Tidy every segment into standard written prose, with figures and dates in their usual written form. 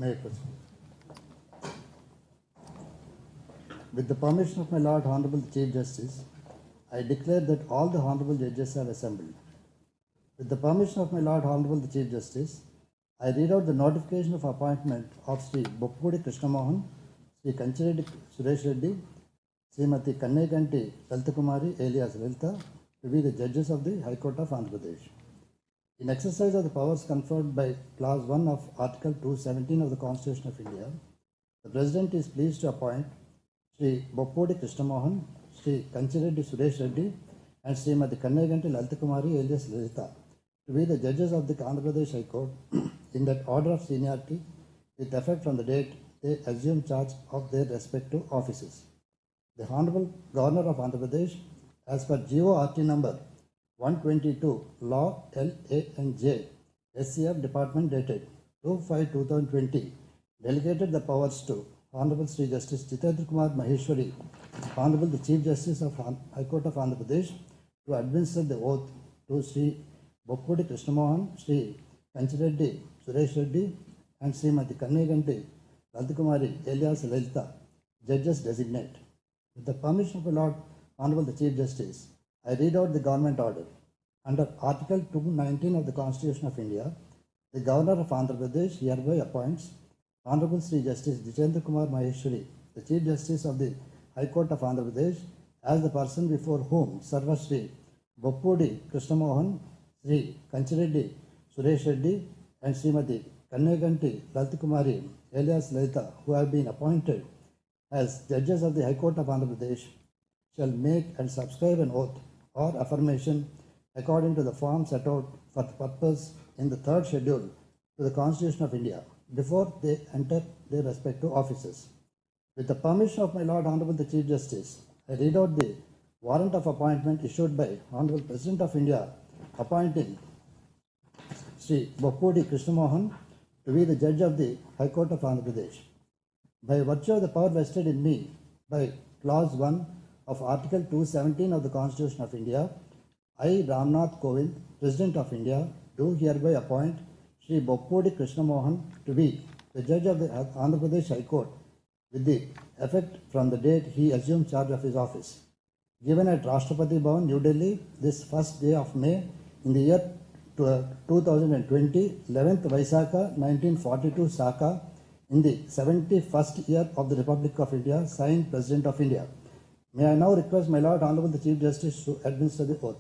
May I proceed? With the permission of my Lord Honorable the Chief Justice, I declare that all the Honorable Judges have assembled. With the permission of my Lord Honorable the Chief Justice, I read out the notification of appointment of Sri Boppudi Krishnamohan, Sri Kanchireddy Suresh Reddy, Srimati Kanneganti Lalitakumari alias Lalita to be the judges of the High Court of Andhra Pradesh. In exercise of the powers conferred by Clause 1 of Article 217 of the Constitution of India, the President is pleased to appoint Sri Boppudi Krishnamohan, Sri Kanchireddy Suresh Reddy, and Srimati Kanneganti Lalitakumari alias Lalita to be the judges of the Andhra Pradesh High Court in that order of seniority with effect from the date they assume charge of their respective offices. The Honorable Governor of Andhra Pradesh, as per GORT number 122, Law L.A.N.J. SCF Department dated 2/5/2020, delegated the powers to Honorable Sri Justice Jitendra Kumar Maheshwari, Honorable the Chief Justice of High Court of Andhra Pradesh, to administer the oath to Sri Boppudi Krishnamohan, Sri Kanchireddy Suresh Reddy, and Srimati Kanneganti Lalitakumari alias Lalita, judges designate. With the permission of the Lord Honorable the Chief Justice, I read out the government order. Under Article 219 of the Constitution of India, the Governor of Andhra Pradesh hereby appoints Honorable Sri Justice Jitendra Kumar Maheshwari, the Chief Justice of the High Court of Andhra Pradesh, as the person before whom Sarva Sri Boppudi Krishnamohan, Sri Kanchireddy Suresh Reddy, and Srimati Kanneganti Lalitakumari alias Lalita, who have been appointed as judges of the High Court of Andhra Pradesh, shall make and subscribe an oath or affirmation according to the form set out for the purpose in the third schedule to the Constitution of India before they enter their respective offices. With the permission of my Lord Honorable the Chief Justice, I read out the warrant of appointment issued by Honorable President of India appointing Sri Boppudi Krishnamohan to be the judge of the High Court of Andhra Pradesh. By virtue of the power vested in me by Clause 1 of Article 217 of the Constitution of India, I, Ramnath Kovind, President of India, do hereby appoint Sri Boppudi Krishnamohan to be the judge of the Andhra Pradesh High Court with the effect from the date he assumed charge of his office. Given at Rashtrapati Bhavan, New Delhi, this first day of May in the year 2020, 11th Vaisakha 1942 Saka, in the 71st year of the Republic of India, signed President of India. May I now request my Lord Honorable the Chief Justice to administer the oath.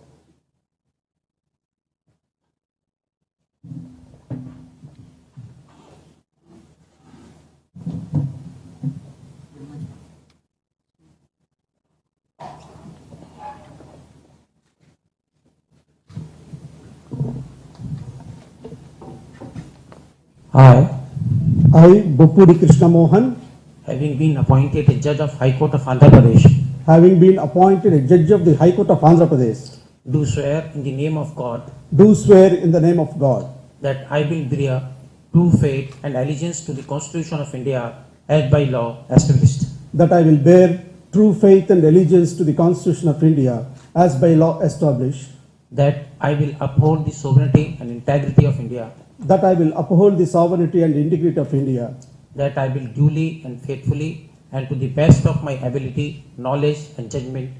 I, Boppudi Krishnamohan, having been appointed a judge of High Court of Andhra Pradesh, having been appointed a judge of the High Court of Andhra Pradesh, do swear in the name of God do swear in the name of God that I will bear true faith and allegiance to the Constitution of India as by law established, that I will bear true faith and allegiance to the Constitution of India as by law established, that I will uphold the sovereignty and integrity of India, that I will uphold the sovereignty and integrity of India, that I will duly and faithfully and to the best of my ability, knowledge and judgment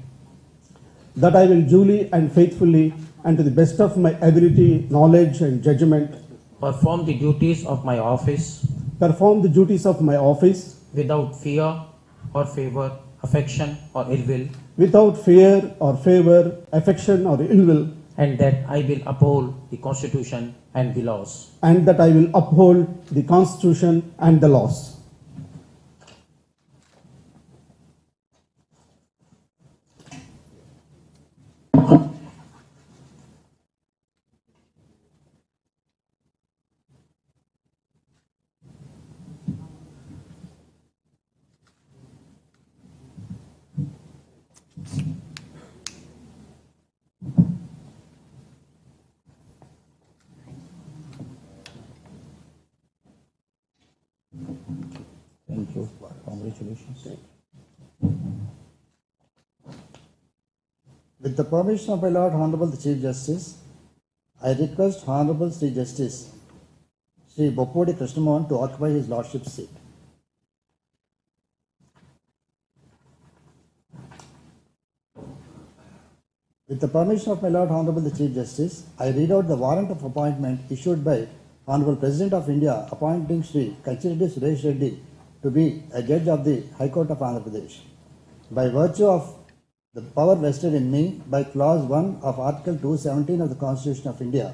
that I will duly and faithfully and to the best of my ability, knowledge and judgment perform the duties of my office perform the duties of my office without fear or favor, affection or ill will, without fear or favor, affection or ill will, and that I will uphold the Constitution and the laws. and that I will uphold the Constitution and the laws. Thank you. Congratulations. With the permission of my Lord Honorable the Chief Justice, I request Honorable Sri Justice Sri Boppodi Krishnamohan to occupy his lordship's seat. With the permission of my Lord Honorable the Chief Justice, I read out the warrant of appointment issued by Honorable President of India appointing Sri Kachireddy Suresh Reddy to be a judge of the High Court of Andhra Pradesh. By virtue of the power vested in me by Clause 1 of Article 217 of the Constitution of India,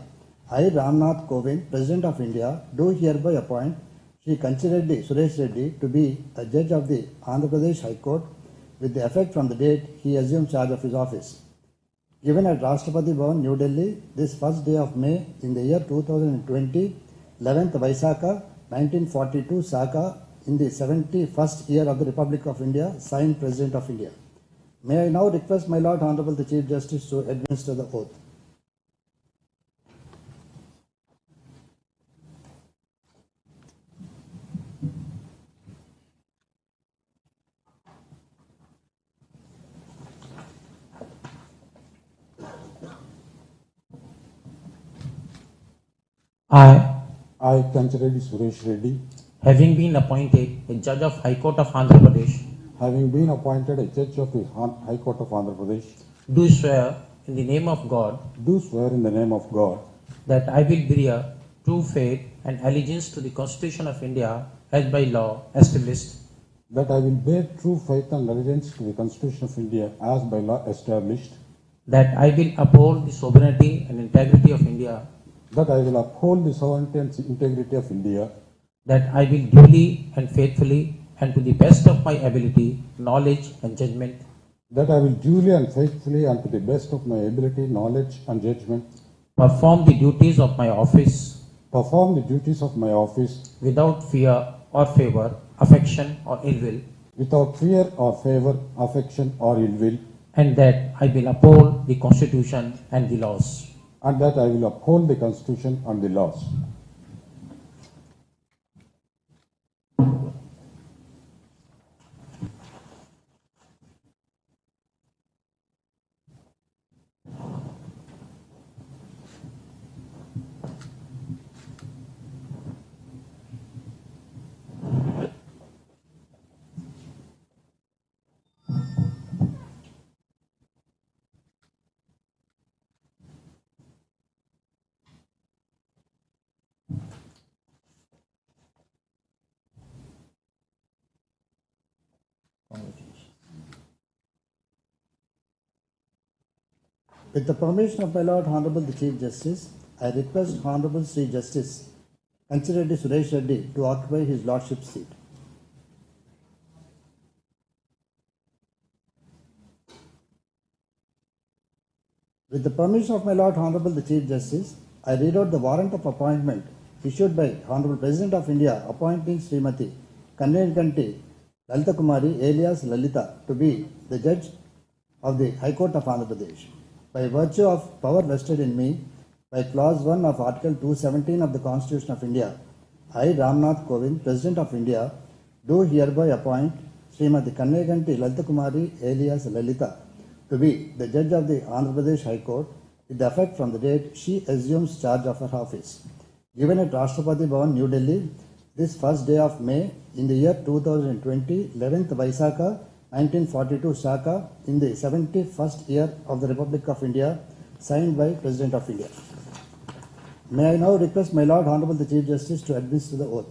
I, Ramnath Kovind, President of India, do hereby appoint Sri Kachireddy Suresh Reddy to be a judge of the Andhra Pradesh High Court with the effect from the date he assumed charge of his office. Given at Rashtrapati Bhavan, New Delhi, this first day of May in the year 2020, 11th Vaisakha, 1942 Saka, in the 71st year of the Republic of India, signed President of India. May I now request my Lord Honorable the Chief Justice to administer the oath. I, Kachireddy Suresh Reddy, having been appointed a judge of High Court of Andhra Pradesh, having been appointed a judge of the High Court of Andhra Pradesh, do swear in the name of God do swear in the name of God that I will bear true faith and allegiance to the Constitution of India as by law established, that I will bear true faith and allegiance to the Constitution of India as by law established, that I will uphold the sovereignty and integrity of India, that I will uphold the sovereignty and integrity of India, that I will duly and faithfully and to the best of my ability, knowledge and judgment that I will duly and faithfully and to the best of my ability, knowledge and judgment perform the duties of my office perform the duties of my office without fear or favor, affection or ill will, without fear or favor, affection or ill will, and that I will uphold the Constitution and the laws. and that I will uphold the Constitution and the laws. With the permission of my Lord Honorable the Chief Justice, I request Honorable Sri Justice Kachireddy Suresh Reddy to occupy his lordship's seat. With the permission of my Lord Honorable the Chief Justice, I read out the warrant of appointment issued by Honorable President of India appointing Srimati Kannediganti Lalita Kumari alias Lalita to be the judge of the High Court of Andhra Pradesh. By virtue of power vested in me by Clause 1 of Article 217 of the Constitution of India, I, Ramnath Kovind, President of India, do hereby appoint Srimati Kannediganti Lalita Kumari alias Lalita to be the judge of the Andhra Pradesh High Court with effect from the date she assumes charge of her office. Given at Rashtrapati Bhavan, New Delhi, this first day of May in the year 2020, 11th Vaisakha, 1942 Saka, in the 71st year of the Republic of India, signed by President of India. May I now request my Lord Honorable the Chief Justice to administer the oath.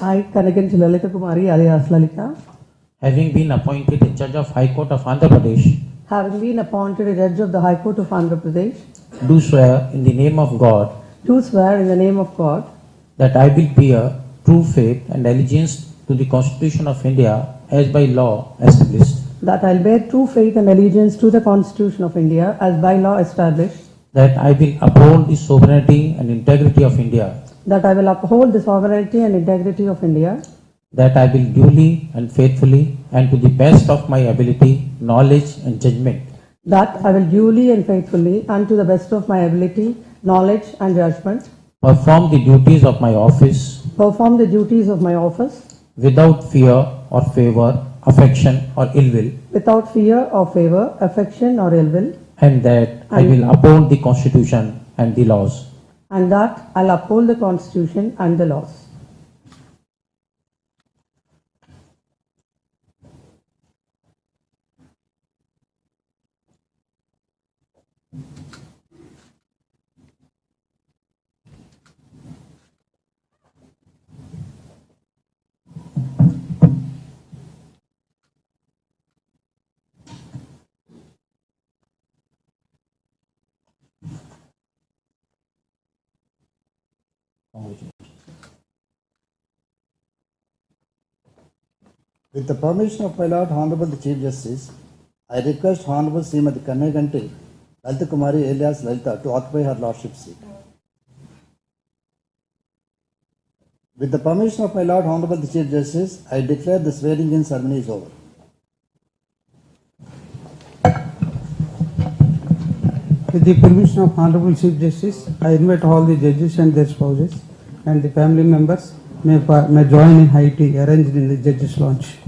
I, Kannediganti Lalita Kumari alias Lalita, Having been appointed a judge of High Court of Andhra Pradesh, having been appointed a judge of the High Court of Andhra Pradesh, do swear in the name of God do swear in the name of God that I will bear true faith and allegiance to the Constitution of India as by law established, that I'll bear true faith and allegiance to the Constitution of India as by law established, that I will uphold the sovereignty and integrity of India, that I will uphold the sovereignty and integrity of India, that I will duly and faithfully and to the best of my ability, knowledge and judgment that I will duly and faithfully and to the best of my ability, knowledge, and judgment, perform the duties of my office perform the duties of my office without fear or favor, affection or ill will, without fear or favor, affection, or ill will, and that I will uphold the Constitution and the laws. and that I'll uphold the Constitution and the laws. With the permission of my Lord Honorable the Chief Justice, I request Honorable Srimati Kannaganti Lalita Kumari alias Lalita to occupy her Lordship's seat. With the permission of my Lord Honorable the Chief Justice, I declare the swearing-in ceremony is over. With the permission of Honorable Chief Justice, I invite all the judges and their spouses and the family members may join in high tea arranged in the judges' lounge.